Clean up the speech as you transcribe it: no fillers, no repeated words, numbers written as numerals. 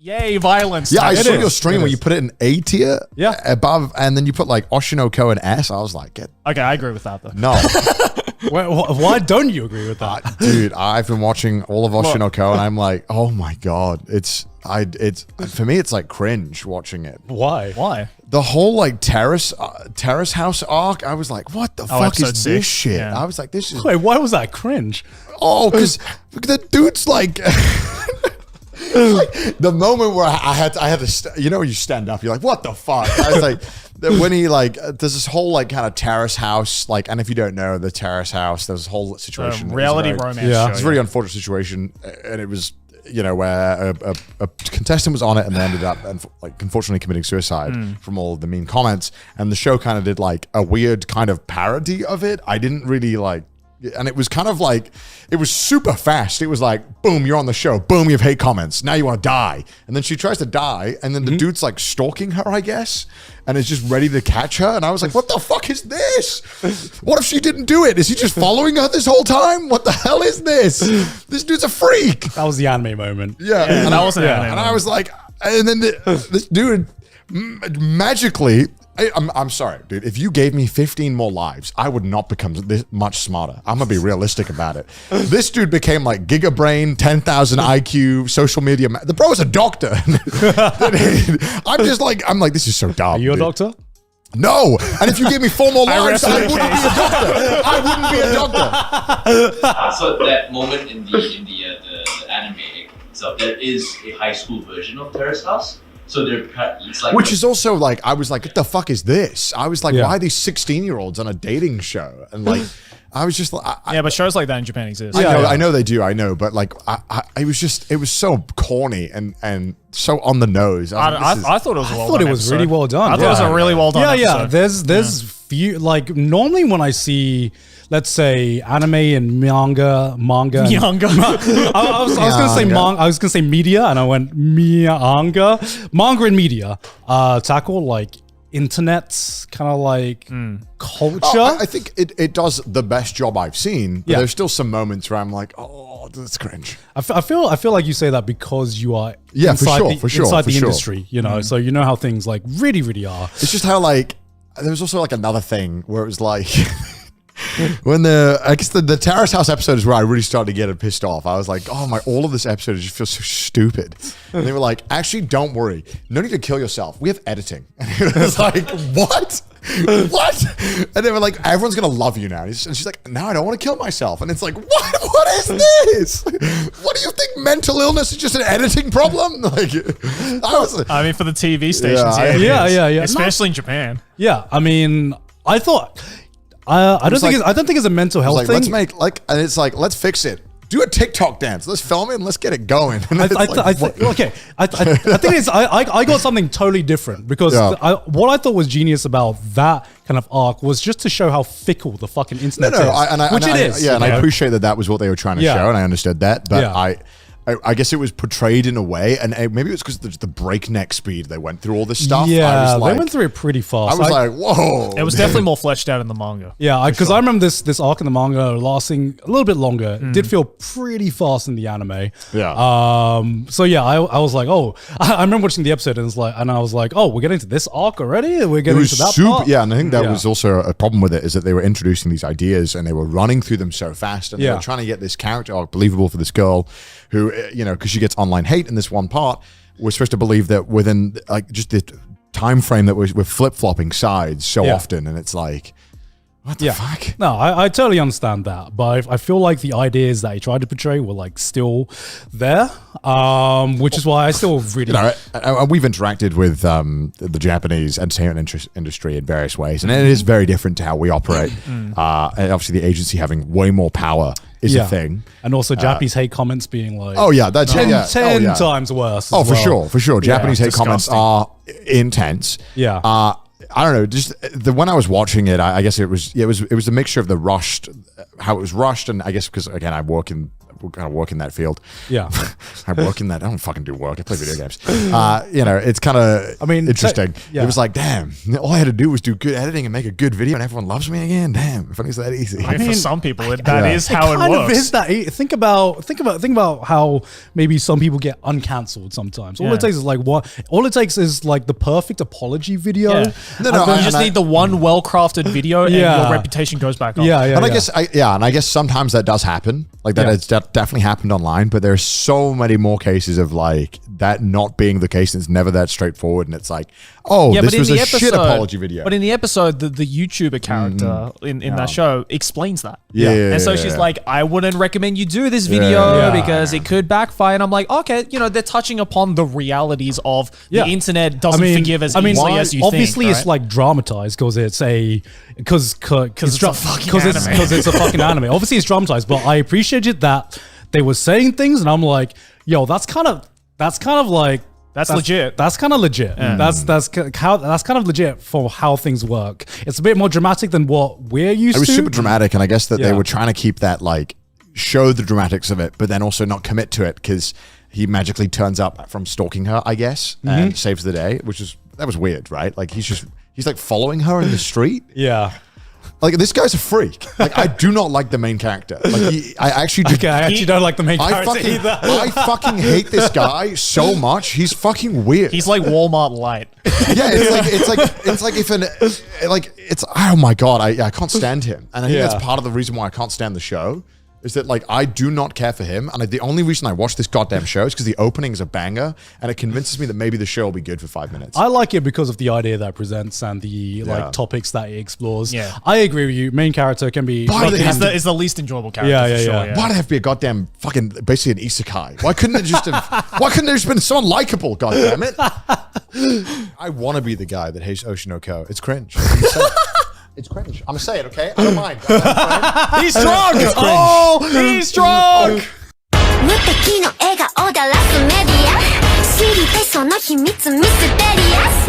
Yay, violence. Yeah, I saw your stream where you put it in A tier above, and then you put like Oshi No Ko and S. I was like, okay, I agree with that though. No. Why don't you agree with that? Dude, I've been watching all of Oshi No Ko and I'm like, oh my God. It's for me, it's like cringe watching it. Why? The whole like terrace house arc, I was like, what the fuck is this shit? Yeah. I was like, this is... Wait, why was that cringe? Oh, because the dude's like... like the moment where I had to you know, you stand up, you're like, what the fuck? I was like, when he like, there's this whole like kind of terrace house, like, and if you don't know the terrace house, there's this whole situation. Reality romance show. It's a really unfortunate situation, and it was, you know, where a contestant was on it and they ended up, like, unfortunately committing suicide from all of the mean comments, and the show kind of did like a weird kind of parody of it. I didn't really like. And it was kind of like, it was super fast. It was like, boom, you're on the show. Boom, you have hate comments. Now you want to die. And then she tries to die. And then the dude's like stalking her, I guess. And is just ready to catch her. And I was like, what the fuck is this? What if she didn't do it? Is he just following her this whole time? What the hell is this? This dude's a freak. That was the anime moment. Yeah. And that was an anime And I was like, and then this dude magically... I'm sorry, dude. If you gave me 15 more lives, I would not become this much smarter. I'm gonna be realistic about it. This dude became like gigabrain, 10,000 IQ, social media. The bro is a doctor. I'm like, this is so dumb. Are you a doctor? No. And if you gave me 4 more lives, I wouldn't be a doctor. I wouldn't be a doctor. So that moment in the anime, so there is a high school version of Terrace House. So it's like, which is also like, I was like, what the fuck is this? I was like, why are these 16-year-olds on a dating show? And like, I was just like, yeah, but shows like that in Japan exist. I know they do. I know, but like, it was so corny and so on the nose. I thought it was. I thought it was really well done. I thought it was a really well done. Yeah. There's few, like, normally when I see, let's say, anime and manga. I was gonna say media, and I went manga and media. Tackle like internet's kind of like culture. I think it does the best job I've seen. But there's still some moments where I'm like, oh, that's cringe. I feel like you say that because you are inside the industry, you know, so you know how things like really are. It's just how like there was also like another thing where it was like. When the Terrace House episode is where I really started to get pissed off. I was like, oh all of this episode just feels so stupid. And they were like, actually, don't worry. No need to kill yourself. We have editing. And it was like, what? What? And they were like, everyone's going to love you now. And she's like, no, I don't want to kill myself. And it's like, what is this? What do you think? Mental illness is just an editing problem? Like, I mean, for the TV stations, yeah. Especially in Japan. Yeah, I mean, I thought... I don't think it's a mental health thing. Let's make and it's like, let's fix it. Do a TikTok dance. Let's film it and let's get it going. I think I got something totally different because what I thought was genius about that kind of arc was just to show how fickle the fucking internet is. I appreciate that was what they were trying to show, and I understood that. But I guess it was portrayed in a way, and maybe it's because the breakneck speed they went through all this stuff. Yeah, they went through it pretty fast. I was like, whoa. It was dedefinitely more fleshed out in the manga. Yeah, because I remember this arc in the manga lasting a little bit longer. It did feel pretty fast in the anime. Yeah. So yeah, I was like, oh, I remember watching the episode and I was like, oh, we're getting to this arc already? We're getting to that part? Yeah, and I think that was also a problem with it, is that they were introducing these ideas and they were running through them so fast, and they were trying to get this character arc believable for this girl who, you know, because she gets online hate in this one part, we're supposed to believe that within like just the time frame that we're flip-flopping sides so often, and it's like, what the fuck? No, I totally understand that, but I feel like the ideas that he tried to portray were like still there, which is why I still really... we've interacted with the Japanese entertainment industry in various ways, and it is very different to how we operate. And obviously the agency having way more power is a thing. And also Japanese hate comments being like... Oh yeah, that's 10 times worse. Oh, for sure. Japanese hate comments are intense. Yeah. I don't know. Just when I was watching it, I guess it was a mixture of the rushed, how it was rushed, and I guess because again I work in kind of work in that field. Yeah. I work in that. I don't fucking do work. I play video games. It's kind of interesting. Yeah. It was like, damn, all I had to do was do good editing and make a good video and everyone loves me again. Damn, if only it's that easy. I mean, for some people, that is how it kind works. Of is that. Think about how maybe some people get uncancelled sometimes. All it takes is like the perfect apology video. Yeah. You just need the one well-crafted video and your reputation goes back up. I guess sometimes that does happen. Like that has definitely happened online, but there's so many more cases of like that not being the case, and it's never that straightforward, and it's like, this was a shit apology video. But in the episode, the YouTuber character in that show explains that. And so she's like, I wouldn't recommend you do this video because it could backfire. And I'm like, okay, they're touching upon the realities of the internet doesn't forgive as easily as you obviously think. It's like dramatized because it's a fucking anime. Obviously it's dramatized, but I appreciated that they were saying things, and I'm like, yo, that's kind of legit. That's kind of legit. Yeah. That's kind of legit for how things work. It's a bit more dramatic than what we're used to. It was super dramatic, and I guess that they were trying to keep that, like, show the dramatics of it, but then also not commit to it because he magically turns up from stalking her, I guess, and saves the day, that was weird, right? Like he's like following her in the street. Yeah. Like, this guy's a freak. Like, I do not like the main character. Like, I actually don't like the main character either. I fucking hate this guy so much. He's fucking weird. He's like Walmart Light. Yeah, oh my God, I can't stand him. And I think that's part of the reason why I can't stand the show. Is that, like, I do not care for him, and the only reason I watch this goddamn show is because the opening is a banger, and it convinces me that maybe the show will be good for 5 minutes. I like it because of the idea that it presents and the topics that it explores. Yeah, I agree with you. Main character can be is the least enjoyable character. Yeah. Why do they have to be a goddamn fucking basically an isekai? Why couldn't it just have? Why couldn't there just been someone likable? Goddamn it! I want to be the guy that hates Oshi No Ko. It's cringe. It's cringe. I'm gonna say it, okay? I don't mind. He's drunk! He's drunk! 無敵の笑顔だらすメディア知りたいその秘密ミステリアス